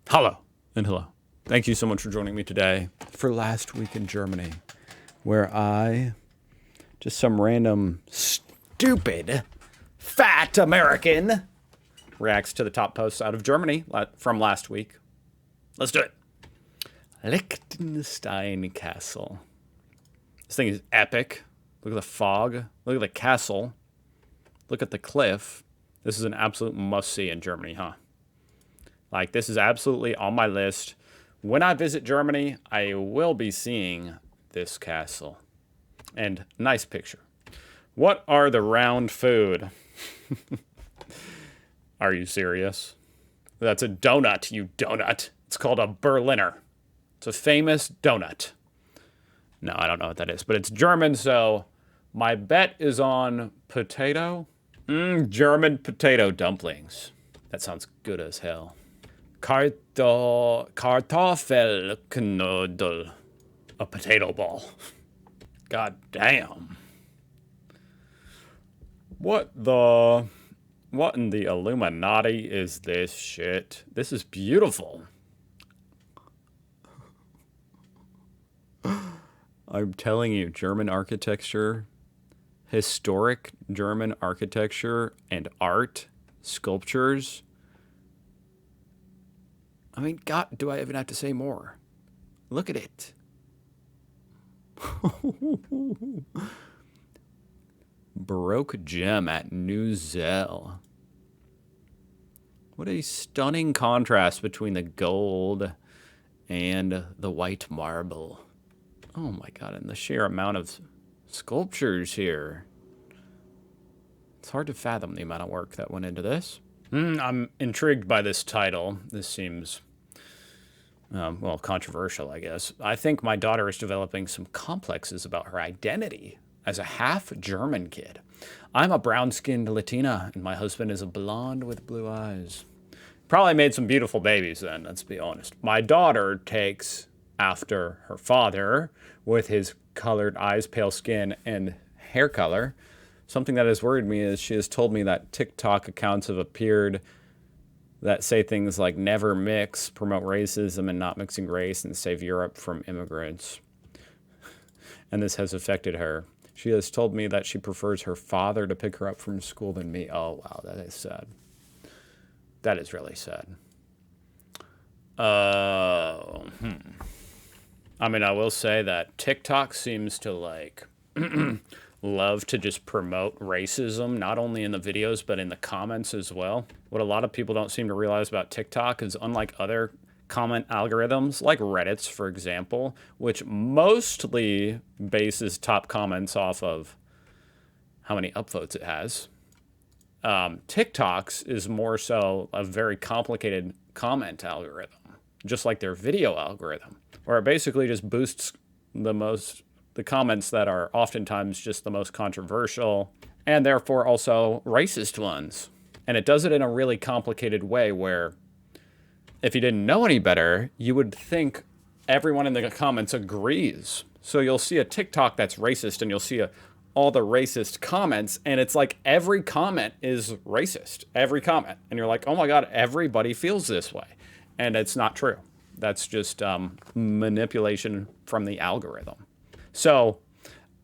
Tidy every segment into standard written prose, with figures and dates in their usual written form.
Hello and hello. Thank you so much for joining me today for Last Week in Germany, where I, just some random stupid fat American, reacts to the top posts out of Germany from last week. Let's do it. Liechtenstein Castle. This thing is epic. Look at the fog. Look at the castle. Look at the cliff. This is an absolute must-see in Germany, huh? Like, this is absolutely on my list. When I visit Germany, I will be seeing this castle. And nice picture. What are the round food? Are you serious? That's a donut, you donut. It's called a Berliner. It's a famous donut. No, I don't know what that is, but it's German, so my bet is on potato. German potato dumplings. That sounds good as hell. Kartoffelknödel. A potato ball. God damn. What in the Illuminati is this shit? This is beautiful. I'm telling you, German architecture, historic German architecture and art, sculptures. I mean, God, do I even have to say more? Look at it. Baroque gem at New Zell. What a stunning contrast between the gold and the white marble. Oh my God, and the sheer amount of sculptures here. It's hard to fathom the amount of work that went into this. I'm intrigued by this title. This seems, well, controversial, I guess. I think my daughter is developing some complexes about her identity as a half-German kid. I'm a brown-skinned Latina, and my husband is a blonde with blue eyes. Probably made some beautiful babies then, let's be honest. My daughter takes after her father with his colored eyes, pale skin, and hair color. Something that has worried me is she has told me that TikTok accounts have appeared that say things like never mix, promote racism and not mixing race, and save Europe from immigrants. And this has affected her. She has told me that she prefers her father to pick her up from school than me. Oh, wow, that is sad. That is really sad. I mean, I will say that TikTok seems to, like, love to just promote racism, not only in the videos, but in the comments as well. What a lot of people don't seem to realize about TikTok is, unlike other comment algorithms, like Reddit's, for example, which mostly bases top comments off of how many upvotes it has, TikTok's is more so a very complicated comment algorithm, just like their video algorithm, where it basically just boosts the comments that are oftentimes just the most controversial and therefore also racist ones. And it does it in a really complicated way where if you didn't know any better, you would think everyone in the comments agrees. So you'll see a TikTok that's racist and you'll see all the racist comments, and it's like every comment is racist. Every comment. And you're like, oh my God, everybody feels this way. And it's not true. That's just manipulation from the algorithm. So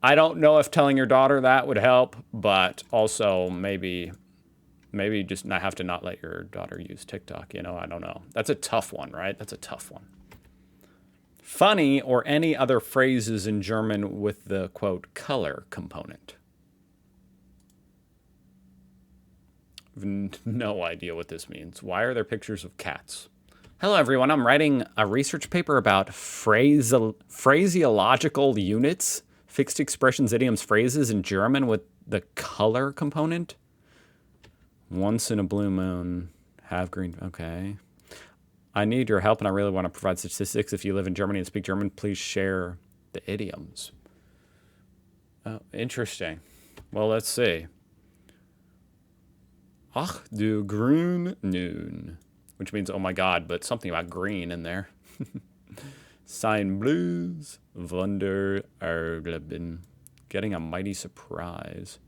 I don't know if telling your daughter that would help, but also maybe just not have to not let your daughter use TikTok, you know, I don't know. That's a tough one, right? That's a tough one. Funny or any other phrases in German with the, quote, color component. I have no idea what this means. Why are there pictures of cats? Hello, everyone. I'm writing a research paper about phraseological units, fixed expressions, idioms, phrases in German with the color component. Once in a blue moon, have green. Okay. I need your help, and I really want to provide statistics. If you live in Germany and speak German, please share the idioms. Oh, interesting. Well, let's see. Ach du grün nun. Which means, oh my God, but something about green in there. Sein Blues, Wunder erleben. Getting a mighty surprise.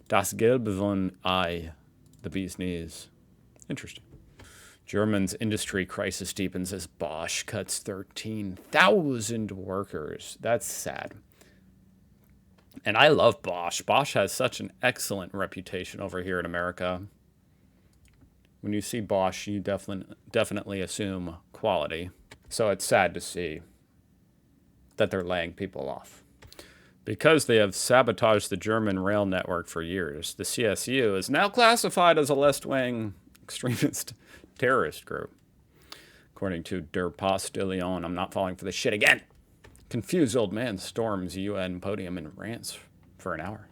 Das Gelbe von Ei, the bee's knees. Interesting. German's industry crisis deepens as Bosch cuts 13,000 workers. That's sad. And I love Bosch. Bosch has such an excellent reputation over here in America. When you see Bosch, you definitely assume quality. So it's sad to see that they're laying people off. Because they have sabotaged the German rail network for years, the CSU is now classified as a left-wing extremist terrorist group. According to Der Postillon, I'm not falling for this shit again. Confused old man storms UN podium and rants for an hour.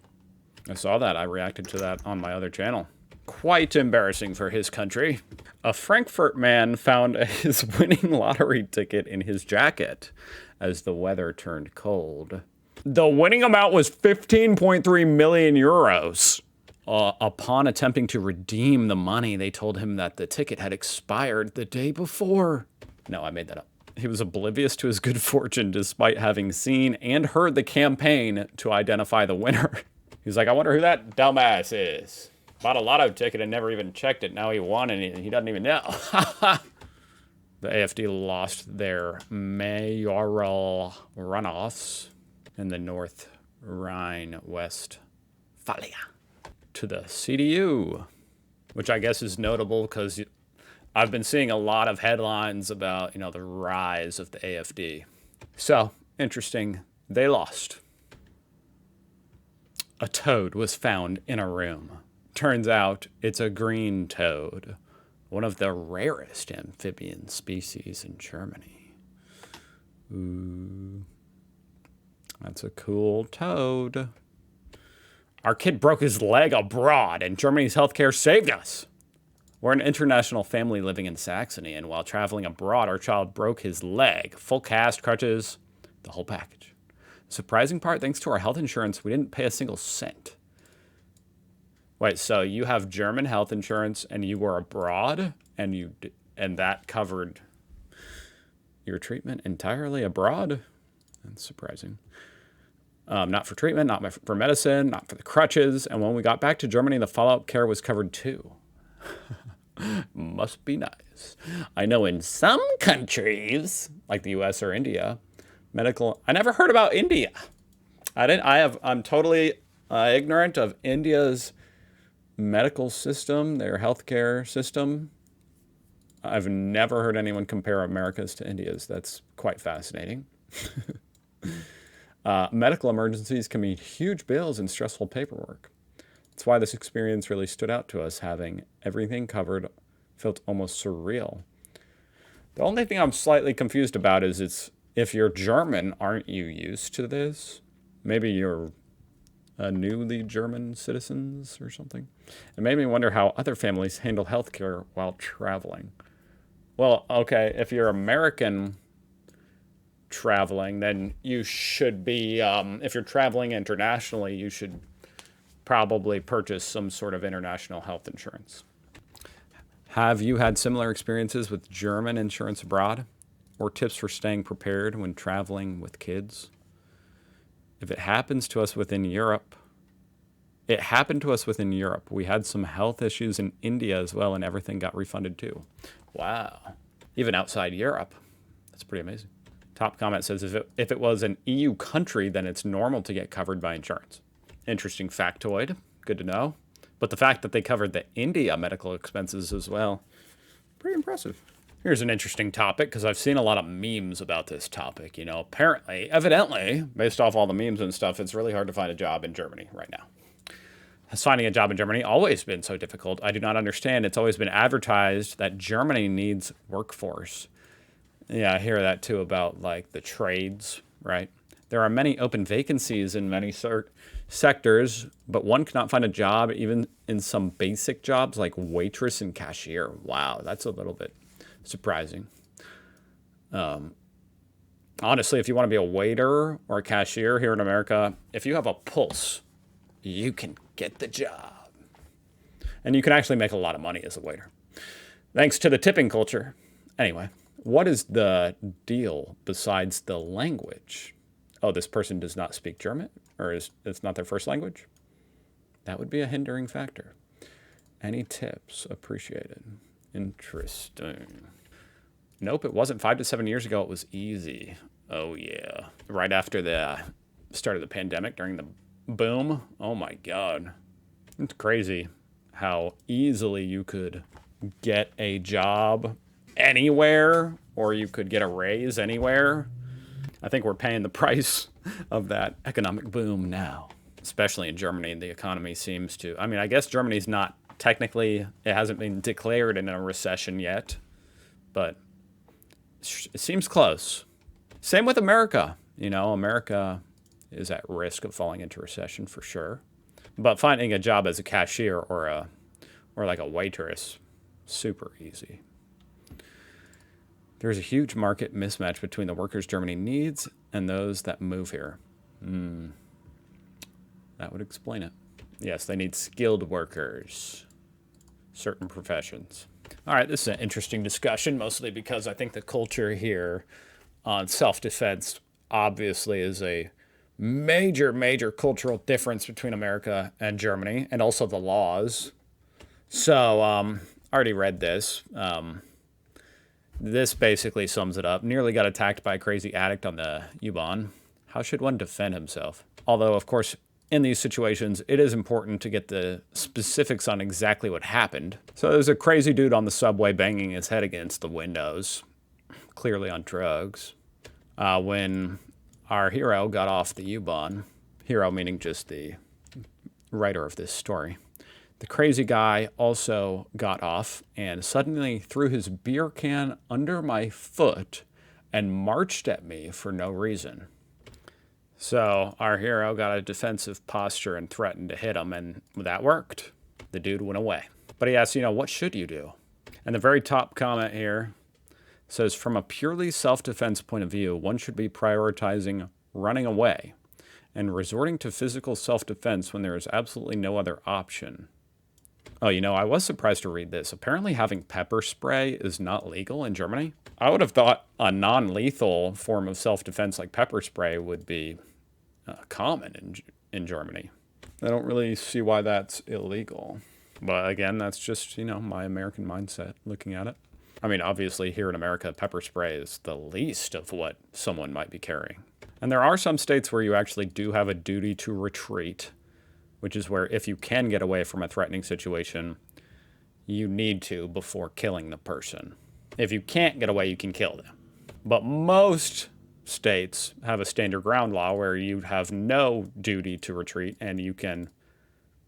I saw that. I reacted to that on my other channel. Quite embarrassing for his country. A Frankfurt man found his winning lottery ticket in his jacket as the weather turned cold. The winning amount was 15.3 million euros. Upon attempting to redeem the money, they told him that the ticket had expired the day before. No, I made that up. He was oblivious to his good fortune despite having seen and heard the campaign to identify the winner. He's like, I wonder who that dumbass is. Bought a lotto ticket and never even checked it. Now he won and he doesn't even know. The AfD lost their mayoral runoffs in the North Rhine-Westphalia to the CDU, which I guess is notable because I've been seeing a lot of headlines about, the rise of the AfD. So, interesting. They lost. A toad was found in a room. Turns out it's a green toad, one of the rarest amphibian species in Germany. Ooh. That's a cool toad. Our kid broke his leg abroad, and Germany's healthcare saved us. We're an international family living in Saxony, and while traveling abroad, our child broke his leg. Full cast, crutches, the whole package. Surprising part, thanks to our health insurance, we didn't pay a single cent. Wait, so you have German health insurance, and you were abroad, and that covered your treatment entirely abroad? That's surprising. Not for treatment, not for medicine, not for the crutches. And when we got back to Germany, the follow-up care was covered too. Must be nice. I know in some countries, like the US or India, I never heard about India. I'm totally ignorant of India's medical system, their healthcare system. I've never heard anyone compare America's to India's. That's quite fascinating. Medical emergencies can mean huge bills and stressful paperwork. That's why this experience really stood out to us. Having everything covered felt almost surreal. The only thing I'm slightly confused about is if you're German, aren't you used to this? Maybe you're a newly German citizens or something. It made me wonder how other families handle healthcare while traveling. Well, okay, if you're American traveling, then you should be, if you're traveling internationally, you should probably purchase some sort of international health insurance. Have you had similar experiences with German insurance abroad? Or tips for staying prepared when traveling with kids? If it happens to us within Europe, it happened to us within Europe. We had some health issues in India as well, and everything got refunded too. Wow. Even outside Europe. That's pretty amazing. Top comment says, if it was an EU country, then it's normal to get covered by insurance. Interesting factoid. Good to know. But the fact that they covered the India medical expenses as well, pretty impressive. Here's an interesting topic, because I've seen a lot of memes about this topic. Apparently, evidently, based off all the memes and stuff, it's really hard to find a job in Germany right now. Has finding a job in Germany always been so difficult? I do not understand. It's always been advertised that Germany needs workforce. Yeah, I hear that too about like the trades, right? There are many open vacancies in many sectors, but one cannot find a job even in some basic jobs like waitress and cashier. Wow, that's a little bit surprising. Honestly, if you want to be a waiter or a cashier here in America, if you have a pulse, you can get the job. And you can actually make a lot of money as a waiter. Thanks to the tipping culture. Anyway, what is the deal besides the language? Oh, this person does not speak German? Or it's not their first language? That would be a hindering factor. Any tips? Appreciated. Interesting. Nope, it wasn't. 5 to 7 years ago, it was easy. Oh, yeah. Right after the start of the pandemic, during the boom. Oh, my God. It's crazy how easily you could get a job anywhere, or you could get a raise anywhere. I think we're paying the price of that economic boom now, especially in Germany. The economy seems to, I mean, I guess Germany's not technically, it hasn't been declared in a recession yet, but it seems close. Same with America. You know, America is at risk of falling into recession for sure. But finding a job as a cashier or like a waitress, super easy. There's a huge market mismatch between the workers Germany needs and those that move here. That would explain it. Yes, they need skilled workers, certain professions. All right, this is an interesting discussion, mostly because I think the culture here on self-defense obviously is a major, major cultural difference between America and Germany, and also the laws. So, I already read this. This basically sums it up. Nearly got attacked by a crazy addict on the U-Bahn. How should one defend himself? Although, of course, in these situations, it is important to get the specifics on exactly what happened. So there's a crazy dude on the subway banging his head against the windows, clearly on drugs. When our hero got off the U-Bahn, hero meaning just the writer of this story, the crazy guy also got off and suddenly threw his beer can under my foot and marched at me for no reason. So our hero got a defensive posture and threatened to hit him, and that worked. The dude went away. But he asked, what should you do? And the very top comment here says, from a purely self-defense point of view, one should be prioritizing running away and resorting to physical self-defense when there is absolutely no other option. Oh, I was surprised to read this. Apparently having pepper spray is not legal in Germany. I would have thought a non-lethal form of self-defense like pepper spray would be common in Germany. I don't really see why that's illegal. But again, that's just, my American mindset looking at it. I mean, obviously here in America, pepper spray is the least of what someone might be carrying. And there are some states where you actually do have a duty to retreat, which is where if you can get away from a threatening situation, you need to before killing the person. If you can't get away, you can kill them. But most states have a stand your ground law where you have no duty to retreat and you can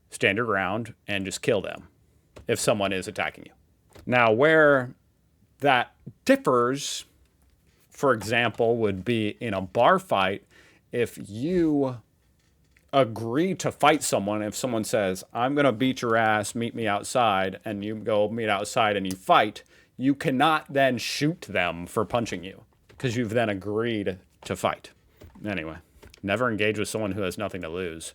stand your ground and just kill them if someone is attacking you. Now, where that differs, for example, would be in a bar fight. If you agree to fight someone, if someone says, I'm going to beat your ass, meet me outside, and you go meet outside and you fight, you cannot then shoot them for punching you because you've then agreed to fight. Anyway, never engage with someone who has nothing to lose.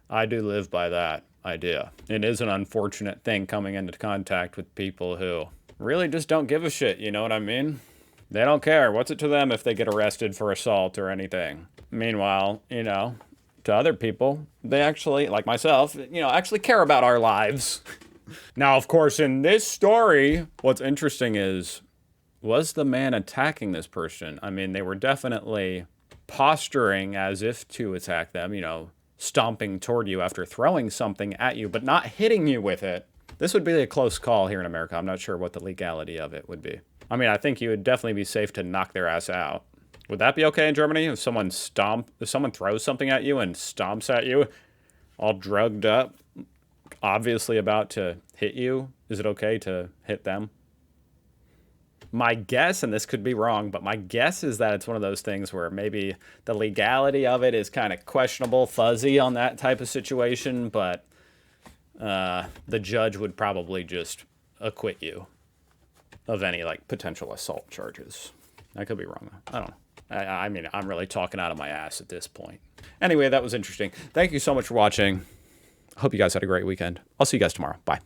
I do live by that idea. It is an unfortunate thing coming into contact with people who really just don't give a shit, you know what I mean? They don't care. What's it to them if they get arrested for assault or anything? Meanwhile, to other people, they actually, like myself, actually care about our lives. Now, of course, in this story, what's interesting is, was the man attacking this person? I mean, they were definitely posturing as if to attack them, stomping toward you after throwing something at you, but not hitting you with it. This would be a close call here in America. I'm not sure what the legality of it would be. I mean, I think you would definitely be safe to knock their ass out. Would that be okay in Germany? If someone throws something at you and stomps at you, all drugged up, obviously about to hit you, is it okay to hit them? My guess, and this could be wrong, but my guess is that it's one of those things where maybe the legality of it is kind of questionable, fuzzy on that type of situation, but the judge would probably just acquit you of any potential assault charges. I could be wrong. I don't know. I mean, I'm really talking out of my ass at this point. Anyway, that was interesting. Thank you so much for watching. Hope you guys had a great weekend. I'll see you guys tomorrow. Bye.